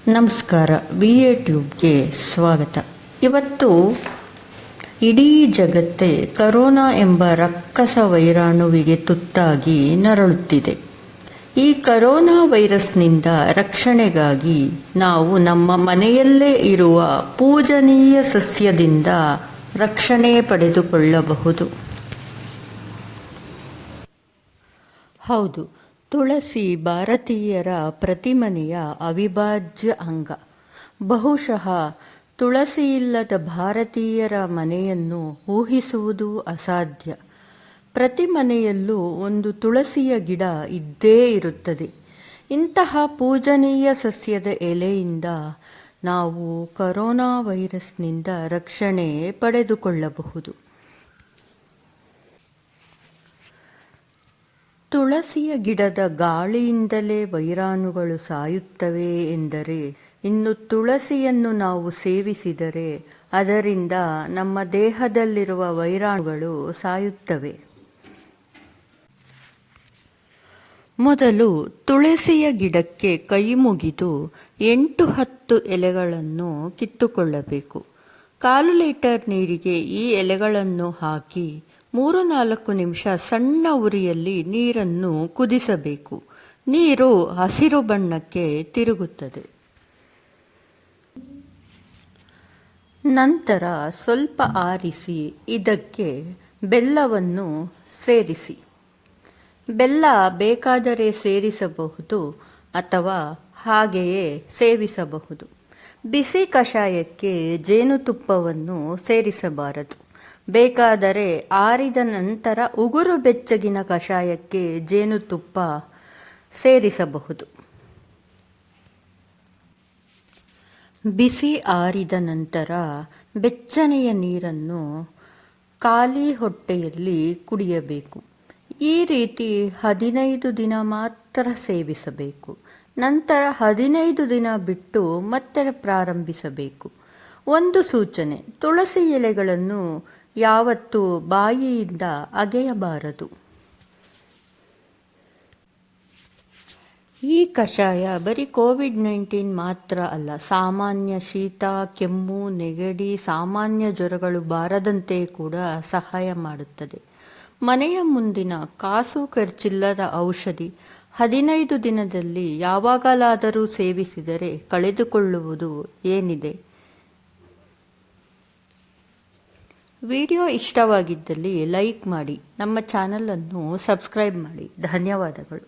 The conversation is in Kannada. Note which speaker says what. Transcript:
Speaker 1: ನಮಸ್ಕಾರ, VA ಟ್ಯೂಬ್ಗೆ ಸ್ವಾಗತ. ಇವತ್ತು ಇಡೀ ಜಗತ್ತೇ ಕರೋನಾ ಎಂಬ ರಕ್ಕಸ ವೈರಾಣುವಿಗೆ ತುತ್ತಾಗಿ ನರಳುತ್ತಿದೆ. ಈ ಕರೋನಾ ವೈರಸ್ನಿಂದ ರಕ್ಷಣೆಗಾಗಿ ನಾವು ನಮ್ಮ ಮನೆಯಲ್ಲೇ ಇರುವ ಪೂಜನೀಯ ಸಸ್ಯದಿಂದ ರಕ್ಷಣೆ ಪಡೆದುಕೊಳ್ಳಬಹುದು. ಹೌದು, ತುಳಸಿ ಭಾರತೀಯರ ಪ್ರತಿಮನೆಯ ಅವಿಭಾಜ್ಯ ಅಂಗ. ಬಹುಶಃ ತುಳಸಿಯಿಲ್ಲದ ಭಾರತೀಯರ ಮನೆಯನ್ನು ಊಹಿಸುವುದು ಅಸಾಧ್ಯ. ಪ್ರತಿ ಮನೆಯಲ್ಲೂ ಒಂದು ತುಳಸಿಯ ಗಿಡ ಇದ್ದೇ ಇರುತ್ತದೆ. ಇಂತಹ ಪೂಜನೀಯ ಸಸ್ಯದ ಎಲೆಯಿಂದ ನಾವು ಕರೋನಾ ವೈರಸ್ನಿಂದ ರಕ್ಷಣೆ ಪಡೆದುಕೊಳ್ಳಬಹುದು. ತುಳಸಿಯ ಗಿಡದ ಗಾಳಿಯಿಂದಲೇ ವೈರಾಣುಗಳು ಸಾಯುತ್ತವೆ ಎಂದರೆ, ಇನ್ನು ತುಳಸಿಯನ್ನು ನಾವು ಸೇವಿಸಿದರೆ ಅದರಿಂದ ನಮ್ಮ ದೇಹದಲ್ಲಿರುವ ವೈರಾಣುಗಳು ಸಾಯುತ್ತವೆ. ಮೊದಲು ತುಳಸಿಯ ಗಿಡಕ್ಕೆ ಕೈ ಮುಗಿದು 8-10 ಎಲೆಗಳನ್ನು ಕಿತ್ತುಕೊಳ್ಳಬೇಕು. 1/4 ಲೀಟರ್ ನೀರಿಗೆ ಈ ಎಲೆಗಳನ್ನು ಹಾಕಿ 3-4 ನಿಮಿಷ ಸಣ್ಣ ಉರಿಯಲ್ಲಿ ನೀರನ್ನು ಕುದಿಸಬೇಕು. ನೀರು ಹಸಿರು ಬಣ್ಣಕ್ಕೆ ತಿರುಗುತ್ತದೆ. ನಂತರ ಸ್ವಲ್ಪ ಆರಿಸಿ ಇದಕ್ಕೆ ಬೆಲ್ಲವನ್ನು ಸೇರಿಸಿ. ಬೆಲ್ಲ ಬೇಕಾದರೆ ಸೇರಿಸಬಹುದು ಅಥವಾ ಹಾಗೆಯೇ ಸೇವಿಸಬಹುದು. ಬಿಸಿ ಕಷಾಯಕ್ಕೆ ಜೇನುತುಪ್ಪವನ್ನು ಸೇರಿಸಬಾರದು. ಬೇಕಾದರೆ ಆರಿದ ನಂತರ ಉಗುರು ಬೆಚ್ಚಗಿನ ಕಷಾಯಕ್ಕೆ ಜೇನುತುಪ್ಪ ಸೇರಿಸಬಹುದು. ಬಿಸಿ ಆರಿದ ನಂತರ ಬೆಚ್ಚನೆಯ ನೀರನ್ನು ಖಾಲಿ ಹೊಟ್ಟೆಯಲ್ಲಿ ಕುಡಿಯಬೇಕು. ಈ ರೀತಿ 15 ದಿನ ಮಾತ್ರ ಸೇವಿಸಬೇಕು. ನಂತರ 15 ದಿನ ಬಿಟ್ಟು ಮತ್ತೆ ಪ್ರಾರಂಭಿಸಬೇಕು. ಒಂದು ಸೂಚನೆ: ತುಳಸಿ ಎಲೆಗಳನ್ನು ಯಾವತ್ತೂ ಬಾಯಿಯಿಂದ ಅಗೆಯಬಾರದು. ಈ ಕಷಾಯ ಬರೀ COVID-19 ಮಾತ್ರ ಅಲ್ಲ, ಸಾಮಾನ್ಯ ಶೀತ, ಕೆಮ್ಮು, ನೆಗಡಿ, ಸಾಮಾನ್ಯ ಜ್ವರಗಳು ಬಾರದಂತೆ ಕೂಡ ಸಹಾಯ ಮಾಡುತ್ತದೆ. ಮನೆಯ ಮುಂದಿನ ಕಾಸು ಖರ್ಚಿಲ್ಲದ ಔಷಧಿ. 15 ದಿನದಲ್ಲಿ ಯಾವಾಗಲಾದರೂ ಸೇವಿಸಿದರೆ ಕಳೆದುಕೊಳ್ಳುವುದು ಏನಿದೆ? ವಿಡಿಯೋ ಇಷ್ಟವಾಗಿದ್ದಲ್ಲಿ ಲೈಕ್ ಮಾಡಿ, ನಮ್ಮ ಚಾನಲನ್ನು ಸಬ್ಸ್ಕ್ರೈಬ್ ಮಾಡಿ. ಧನ್ಯವಾದಗಳು.